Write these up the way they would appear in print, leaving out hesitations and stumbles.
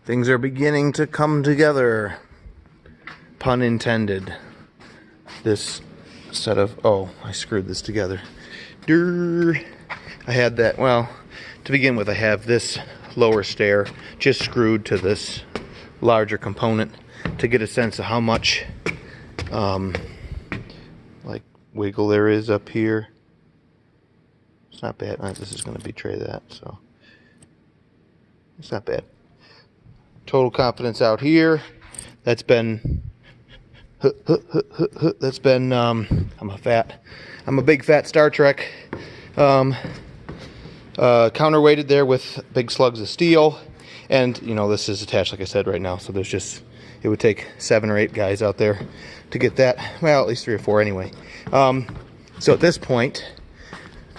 Things are beginning to come together. Pun intended. This set of... Oh, I screwed this together. Durr. I had that... Well, to begin with, I have this lower stair just screwed to this larger component to get a sense of how much like wiggle there is up here. It's not bad. This is going to betray that, so it's not bad. Total confidence out here. That's been I'm a big fat Star Trek. Counterweighted there with big slugs of steel, and you know, this is attached like I said right now, so there's just, it would take 7 or 8 guys out there to get that. Well, at least 3 or 4 anyway. So at this point,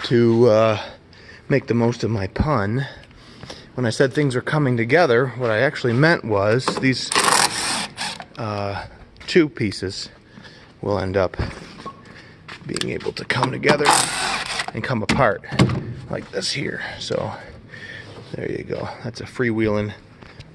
to make the most of my pun, when I said things are coming together, what I actually meant was these 2 pieces will end up being able to come together and come apart like this here. So there you go. That's a freewheeling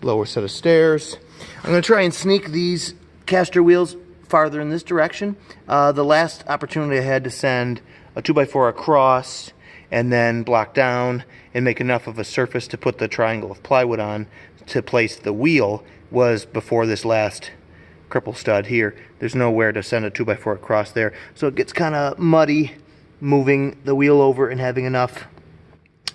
lower set of stairs. I'm going to try and sneak these caster wheels farther in this direction. The last opportunity I had to send a 2x4 across and then block down and make enough of a surface to put the triangle of plywood on to place the wheel was before this last cripple stud here. There's nowhere to send a 2x4 across there, so it gets kind of muddy moving the wheel over and having enough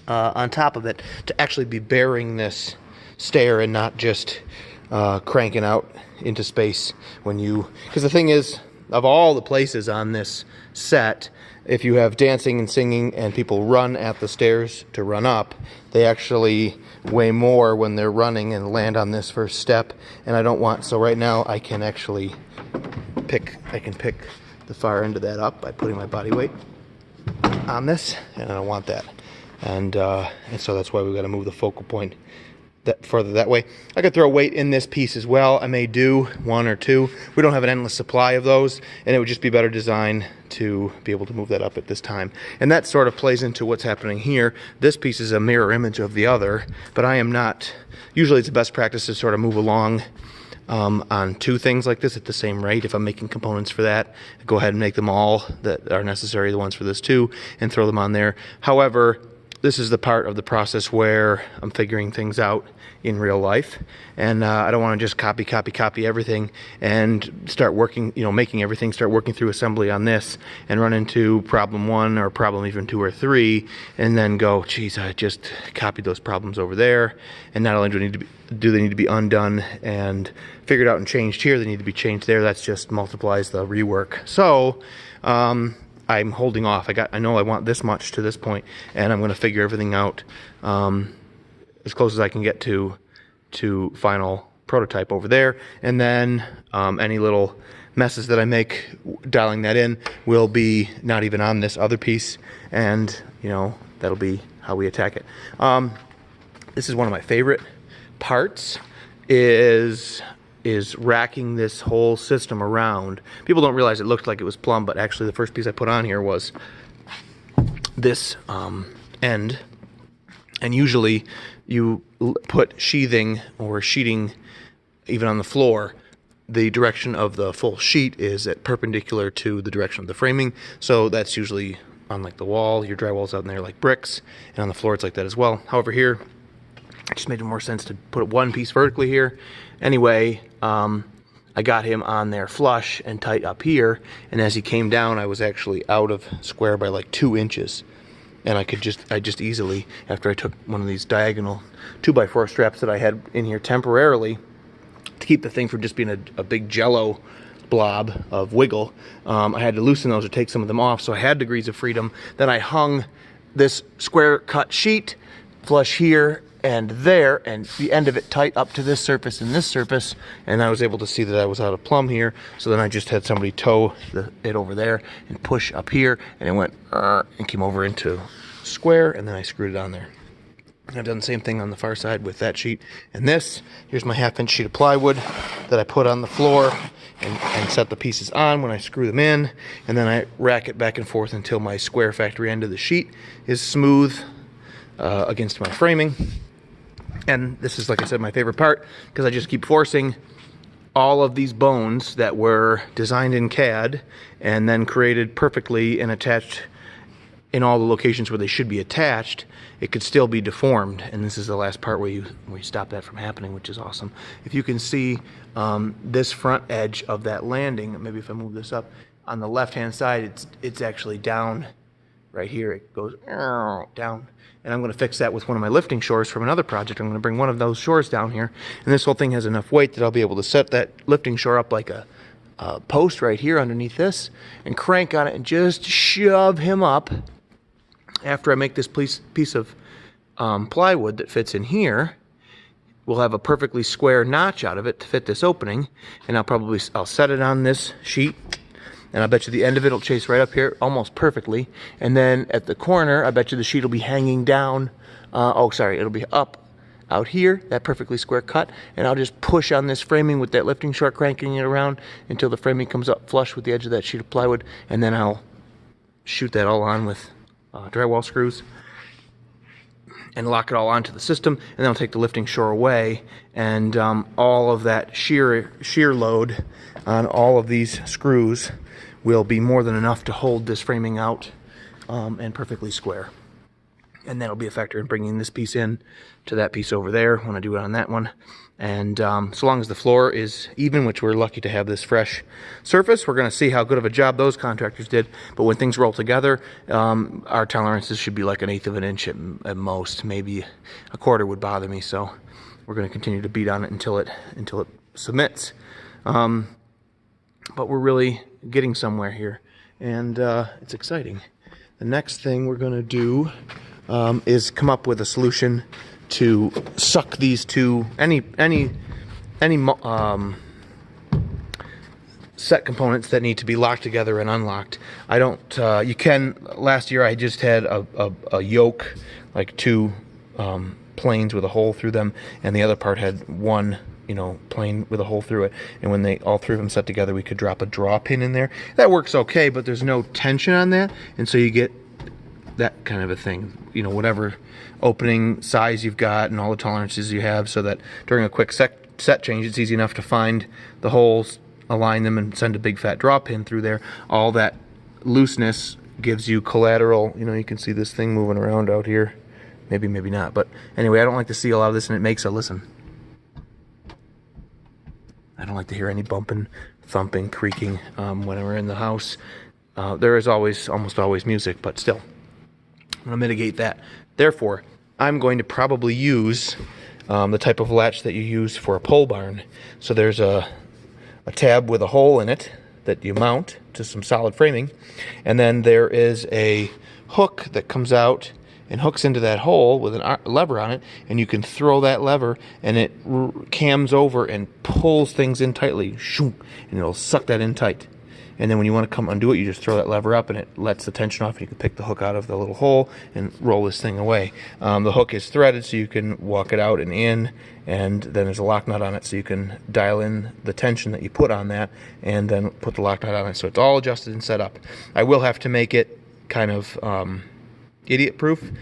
on top of it to actually be bearing this stair and not just cranking out into space when you, because the thing is, of all the places on this set, if you have dancing and singing and people run at the stairs to run up, they actually weigh more when they're running and land on this first step, and I don't want, so right now I can actually pick the far end of that up by putting my body weight on this, and I don't want that. And so that's why we've got to move the focal point that further that way. I could throw weight in this piece as well. I may do 1 or 2. We don't have an endless supply of those, and it would just be better design to be able to move that up at this time. And that sort of plays into what's happening here. This piece is a mirror image of the other, but I am not, usually it's the best practice to sort of move along on 2 things like this at the same rate. If I'm making components for that, go ahead and make them all that are necessary, the ones for this too, and throw them on there. However, this is the part of the process where I'm figuring things out in real life, and I don't want to just copy everything and start working, you know, making everything, start working through assembly on this and run into problem 1 or problem even 2 or 3, and then go, geez, I just copied those problems over there, and not only do they need to be undone and figured out and changed here, they need to be changed there. That's just multiplies the rework. So I'm holding off. I know I want this much to this point, and I'm going to figure everything out as close as I can get to final prototype over there, and then any little messes that I make dialing that in will be not even on this other piece, and you know, that'll be how we attack it. This is one of my favorite parts, is racking this whole system around. People don't realize it looked like it was plumb, but actually the first piece I put on here was this end. And usually you put sheathing or sheeting even on the floor. The direction of the full sheet is at perpendicular to the direction of the framing. So that's usually on like the wall, your drywall's out in there like bricks, and on the floor it's like that as well. However, here it just made more sense to put 1 piece vertically here. Anyway, I got him on there flush and tight up here, and as he came down, I was actually out of square by like 2 inches. And I just easily, after I took one of these diagonal 2x4 straps that I had in here temporarily to keep the thing from just being a big jello blob of wiggle, I had to loosen those or take some of them off, so I had degrees of freedom. Then I hung this square cut sheet flush here and there, and the end of it tight up to this surface and this surface, and I was able to see that I was out of plumb here. So then I just had somebody tow it over there and push up here, and it went and came over into square, and then I screwed it on there. And I've done the same thing on the far side with that sheet and this. Here's my 1/2 inch sheet of plywood that I put on the floor and set the pieces on when I screw them in, and then I rack it back and forth until my square factory end of the sheet is smooth against my framing. And this is, like I said, my favorite part, because I just keep forcing all of these bones that were designed in CAD and then created perfectly and attached in all the locations where they should be attached. It could still be deformed, and this is the last part where you stop that from happening, which is awesome. If you can see this front edge of that landing, maybe if I move this up, on the left-hand side, it's actually down right here. It goes down, and I'm going to fix that with one of my lifting shores from another project. I'm going to bring one of those shores down here, and this whole thing has enough weight that I'll be able to set that lifting shore up like a post right here underneath this, and crank on it and just shove him up. After I make this piece of plywood that fits in here, we'll have a perfectly square notch out of it to fit this opening, and I'll set it on this sheet, and I bet you the end of it will chase right up here almost perfectly, and then at the corner I bet you the sheet will be hanging down, it'll be up out here, that perfectly square cut, and I'll just push on this framing with that lifting short, cranking it around until the framing comes up flush with the edge of that sheet of plywood, and then I'll shoot that all on with drywall screws and lock it all onto the system, and then I'll take the lifting shore away, and all of that shear load on all of these screws will be more than enough to hold this framing out and perfectly square. And that'll be a factor in bringing this piece in to that piece over there when I do it on that one. And so long as the floor is even, which we're lucky to have this fresh surface, we're going to see how good of a job those contractors did. But when things roll together, our tolerances should be like 1/8 of an inch at most. Maybe a quarter would bother me. So we're going to continue to beat on it until it submits. But we're really getting somewhere here, and it's exciting. The next thing we're going to do is come up with a solution to suck these two, any set components that need to be locked together and unlocked. I don't, last year I just had a yoke, like two planes with a hole through them, and the other part had one, plane with a hole through it. And when all three of them set together, we could drop a draw pin in there. That works okay, but there's no tension on that, and so you get that kind of a thing, whatever opening size you've got and all the tolerances you have, so that during a quick set change, it's easy enough to find the holes, align them, and send a big fat draw pin through there. All that looseness gives you collateral. You can see this thing moving around out here. Maybe not, but anyway, I don't like to see a lot of this, and it makes listen. I don't like to hear any bumping, thumping, creaking when we're in the house. There is almost always music, but still, I'm going to mitigate that. Therefore, I'm going to probably use the type of latch that you use for a pole barn. So there's a tab with a hole in it that you mount to some solid framing, and then there is a hook that comes out and hooks into that hole with a lever on it, and you can throw that lever, and it cams over and pulls things in tightly, and it'll suck that in tight. And then when you want to come undo it, you just throw that lever up, and it lets the tension off, and you can pick the hook out of the little hole and roll this thing away. The hook is threaded, so you can walk it out and in, and then there's a lock nut on it, so you can dial in the tension that you put on that, and then put the lock nut on it, so it's all adjusted and set up. I will have to make it kind of idiot-proof.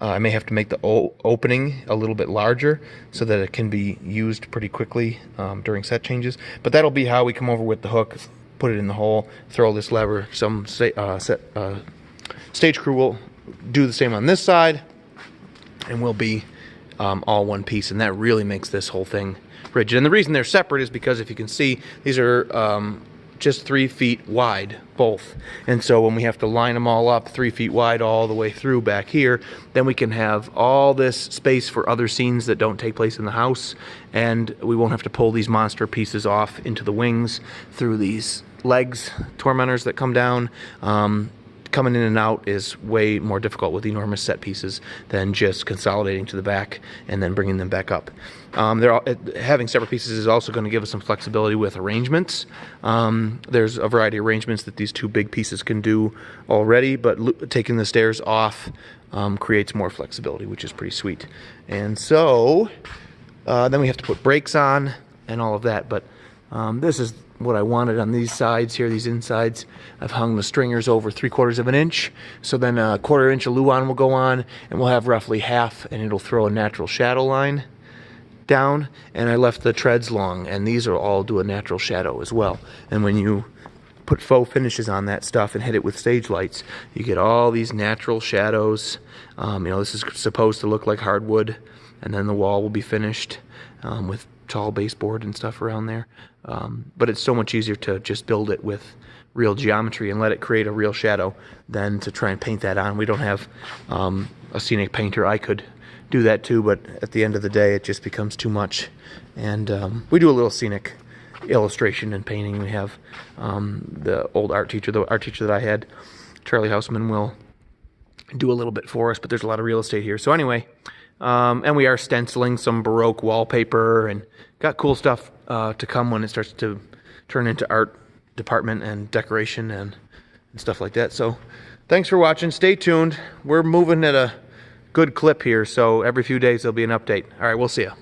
I may have to make the opening a little bit larger so that it can be used pretty quickly during set changes. But that'll be how we come over with the hook, put it in the hole, throw this lever. Some stage crew will do the same on this side, and we'll be all one piece, and that really makes this whole thing rigid. And the reason they're separate is because, if you can see, these are just 3 feet wide, both. And so when we have to line them all up 3 feet wide all the way through back here, then we can have all this space for other scenes that don't take place in the house, and we won't have to pull these monster pieces off into the wings through these legs, tormentors that come down. Coming in and out is way more difficult with enormous set pieces than just consolidating to the back and then bringing them back up. Having separate pieces is also going to give us some flexibility with arrangements. There's a variety of arrangements that these two big pieces can do already, but taking the stairs off creates more flexibility, which is pretty sweet. And so then we have to put brakes on and all of that, but this is what I wanted on these sides here, these insides. I've hung the stringers over 3/4 of an inch, so then a 1/4 inch of luan will go on, and we'll have roughly half, and it'll throw a natural shadow line down, and I left the treads long, and these are all do a natural shadow as well. And when you put faux finishes on that stuff and hit it with stage lights, you get all these natural shadows. You know, this is supposed to look like hardwood, and then the wall will be finished with tall baseboard and stuff around there. But it's so much easier to just build it with real geometry and let it create a real shadow than to try and paint that on. We don't have a scenic painter. I could do that too, but at the end of the day, it just becomes too much. And we do a little scenic illustration and painting. We have the old art teacher that I had, Charlie Houseman, will do a little bit for us, but there's a lot of real estate here. So anyway, and we are stenciling some Baroque wallpaper and got cool stuff to come when it starts to turn into art department and decoration and stuff like that. So thanks for watching. Stay tuned. We're moving at a good clip here, so every few days there'll be an update. All right, we'll see you.